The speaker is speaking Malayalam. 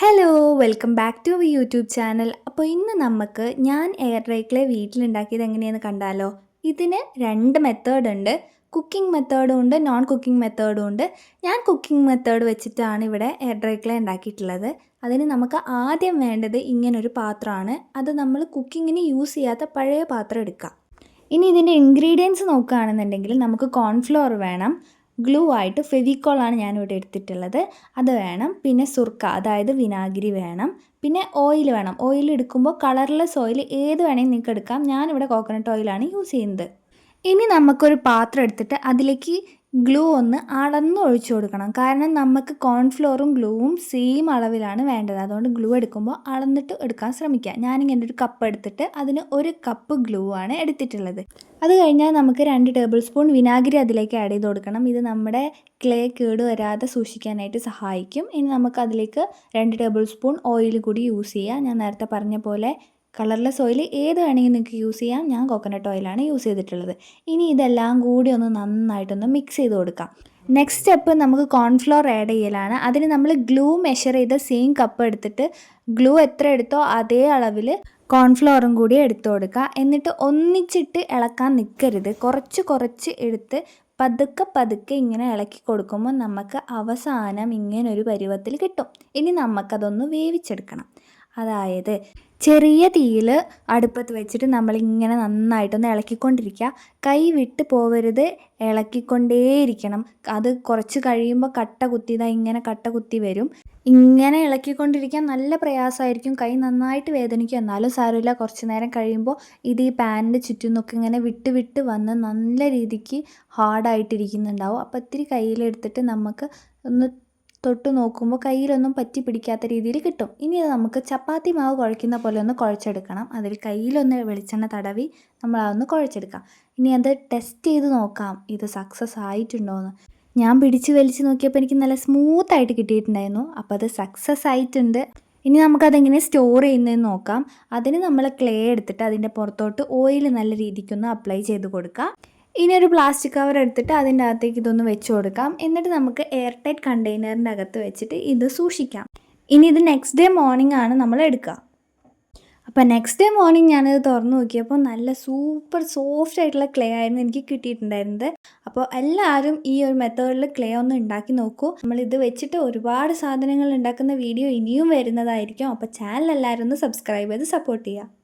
Hello welcome back to our YouTube channel. അപ്പോൾ ഇന്ന് നമുക്ക് ഞാൻ എയർ ഡ്രൈ ക്ലേ വീട്ടിലുണ്ടാക്കിയത് എങ്ങനെയെന്ന് കണ്ടാലോ. ഇതിന് രണ്ട് മെത്തേഡ് ഉണ്ട്. കുക്കിംഗ് മെത്തേഡും ഉണ്ട്, നോൺ കുക്കിംഗ് മെത്തേഡും ഉണ്ട്. ഞാൻ കുക്കിംഗ് മെത്തേഡ് വെച്ചിട്ടാണ് ഇവിടെ എയർ ഡ്രൈ ക്ലേ ഉണ്ടാക്കിയിട്ടുള്ളത്. അതിന് നമുക്ക് ആദ്യം വേണ്ടത് ഇങ്ങനൊരു പാത്രമാണ്. അത് നമ്മൾ കുക്കിങ്ങിന് യൂസ് ചെയ്യാത്ത പഴയ പാത്രം എടുക്കാം. ഇനി ഇതിൻ്റെ ഇൻഗ്രീഡിയൻസ് നോക്കുകയാണെന്നുണ്ടെങ്കിൽ നമുക്ക് കോൺഫ്ലോർ വേണം, ഗ്ലൂ ആയിട്ട് ഫെവിക്കോളാണ് ഞാനിവിടെ എടുത്തിട്ടുള്ളത്, അത് വേണം. പിന്നെ സുർക്ക, അതായത് വിനാഗിരി വേണം. പിന്നെ ഓയിൽ വേണം. ഓയിൽ എടുക്കുമ്പോൾ കളർലെസ് ഓയിൽ ഏത് വേണമെങ്കിൽ നിങ്ങൾക്ക് എടുക്കാം. ഞാനിവിടെ കോക്കനട്ട് ഓയിലാണ് യൂസ് ചെയ്യുന്നത്. ഇനി നമുക്കൊരു പാത്രം എടുത്തിട്ട് അതിലേക്ക് ഗ്ലൂ ഒന്ന് അളന്ന് ഒഴിച്ചു കൊടുക്കണം. കാരണം നമുക്ക് കോൺഫ്ലോറും ഗ്ലൂവും സെയിം അളവിലാണ് വേണ്ടത്. അതുകൊണ്ട് ഗ്ലൂ എടുക്കുമ്പോൾ അളന്നിട്ട് എടുക്കാൻ ശ്രമിക്കുക. ഞാനിങ്ങനെ ഒരു കപ്പ് എടുത്തിട്ട് അതിന് ഒരു കപ്പ് ഗ്ലൂ ആണ് എടുത്തിട്ടുള്ളത്. അത് കഴിഞ്ഞാൽ നമുക്ക് 2 ടേബിൾ സ്പൂൺ വിനാഗിരി അതിലേക്ക് ആഡ് ചെയ്ത് കൊടുക്കണം. ഇത് നമ്മുടെ ക്ലേ കേട് വരാതെ സൂക്ഷിക്കാനായിട്ട് സഹായിക്കും. ഇനി നമുക്ക് അതിലേക്ക് 2 ടേബിൾ സ്പൂൺ ഓയിൽ കൂടി യൂസ് ചെയ്യാം. ഞാൻ നേരത്തെ പറഞ്ഞ പോലെ കളർലെസ് ഓയിൽ ഏത് വേണമെങ്കിൽ നിങ്ങൾക്ക് യൂസ് ചെയ്യാം. ഞാൻ കോക്കനട്ട് ഓയിലാണ് യൂസ് ചെയ്തിട്ടുള്ളത്. ഇനി ഇതെല്ലാം കൂടി ഒന്ന് നന്നായിട്ടൊന്ന് മിക്സ് ചെയ്ത് കൊടുക്കാം. നെക്സ്റ്റ് സ്റ്റെപ്പ് നമുക്ക് കോൺഫ്ലോർ ആഡ് ചെയ്യലാണ്. അതിന് നമ്മൾ ഗ്ലൂ മെഷർ ചെയ്ത സെയിം കപ്പ് എടുത്തിട്ട് ഗ്ലൂ എത്ര എടുത്തോ അതേ അളവിൽ കോൺഫ്ലോറും കൂടി എടുത്തു കൊടുക്കുക. എന്നിട്ട് ഒന്നിച്ചിട്ട് ഇളക്കാൻ നിൽക്കരുത്. കുറച്ച് കുറച്ച് എടുത്ത് പതുക്കെ പതുക്കെ ഇങ്ങനെ ഇളക്കി കൊടുക്കുമ്പോൾ നമുക്ക് അവസാനം ഇങ്ങനൊരു പരുവത്തിൽ കിട്ടും. ഇനി നമുക്കതൊന്ന് വേവിച്ചെടുക്കണം. അതായത് ചെറിയ തീയിൽ അടുപ്പത്ത് വെച്ചിട്ട് നമ്മളിങ്ങനെ നന്നായിട്ടൊന്ന് ഇളക്കിക്കൊണ്ടിരിക്കുക. കൈ വിട്ട് പോവരുത്, ഇളക്കിക്കൊണ്ടേയിരിക്കണം. അത് കുറച്ച് കഴിയുമ്പോൾ കട്ട കുത്തിയതാ ഇങ്ങനെ കട്ട കുത്തി വരും. ഇങ്ങനെ ഇളക്കിക്കൊണ്ടിരിക്കാൻ നല്ല പ്രയാസമായിരിക്കും, കൈ നന്നായിട്ട് വേദനിക്കും. എന്നാലും സാരമില്ല, കുറച്ച് നേരം കഴിയുമ്പോൾ ഇത് ഈ പാനിൻ്റെ ചുറ്റും നിന്നൊക്കെ ഇങ്ങനെ വിട്ട് വിട്ട് വന്ന് നല്ല രീതിക്ക് ഹാർഡായിട്ടിരിക്കുന്നുണ്ടാവും. അപ്പോൾ ഇത്തിരി കയ്യിലെടുത്തിട്ട് നമുക്ക് ഒന്ന് തൊട്ട് നോക്കുമ്പോൾ കയ്യിലൊന്നും പറ്റി പിടിക്കാത്ത രീതിയിൽ കിട്ടും. ഇനി അത് നമുക്ക് ചപ്പാത്തി മാവ് കുഴയ്ക്കുന്ന പോലെ ഒന്ന് കുഴച്ചെടുക്കണം. അതിൽ കയ്യിലൊന്ന് വെളിച്ചെണ്ണ തടവി നമ്മൾ അതൊന്ന് കുഴച്ചെടുക്കാം. ഇനി അത് ടെസ്റ്റ് ചെയ്ത് നോക്കാം ഇത് സക്സസ് ആയിട്ടുണ്ടോയെന്ന്. ഞാൻ പിടിച്ച് വലിച്ച് നോക്കിയപ്പോൾ എനിക്ക് നല്ല സ്മൂത്തായിട്ട് കിട്ടിയിട്ടുണ്ടായിരുന്നു. അപ്പോൾ അത് സക്സസ് ആയിട്ടുണ്ട്. ഇനി നമുക്കതെങ്ങനെ സ്റ്റോർ ചെയ്യുന്നതെന്ന് നോക്കാം. അതിന് നമ്മൾ ക്ലേ എടുത്തിട്ട് അതിൻ്റെ പുറത്തോട്ട് ഓയിൽ നല്ല രീതിക്കൊന്ന് അപ്ലൈ ചെയ്ത് കൊടുക്കാം. ഇനി ഒരു പ്ലാസ്റ്റിക് കവർ എടുത്തിട്ട് അതിൻ്റെ അകത്തേക്ക് ഇതൊന്ന് വെച്ച് കൊടുക്കാം. എന്നിട്ട് നമുക്ക് എയർ ടൈറ്റ് കണ്ടെയ്നറിൻ്റെ അകത്ത് വെച്ചിട്ട് ഇത് സൂക്ഷിക്കാം. ഇനി ഇത് നെക്സ്റ്റ് ഡേ മോർണിംഗ് ആണ് നമ്മൾ എടുക്കുക. അപ്പോൾ നെക്സ്റ്റ് ഡേ മോർണിംഗ് ഞാനിത് തുറന്ന് നോക്കിയപ്പോൾ നല്ല സൂപ്പർ സോഫ്റ്റ് ആയിട്ടുള്ള ക്ലേ ആയിരുന്നു എനിക്ക് കിട്ടിയിട്ടുണ്ടായിരുന്നത്. അപ്പോൾ എല്ലാവരും ഈ ഒരു മെത്തേഡിൽ ക്ലേ ഒന്ന് ഉണ്ടാക്കി നോക്കൂ. നമ്മളിത് വെച്ചിട്ട് ഒരുപാട് സാധനങ്ങൾ ഉണ്ടാക്കുന്ന വീഡിയോ ഇനിയും വരുന്നതായിരിക്കും. അപ്പോൾ ചാനൽ എല്ലാവരും ഒന്ന് സബ്സ്ക്രൈബ് ചെയ്ത് സപ്പോർട്ട് ചെയ്യുക.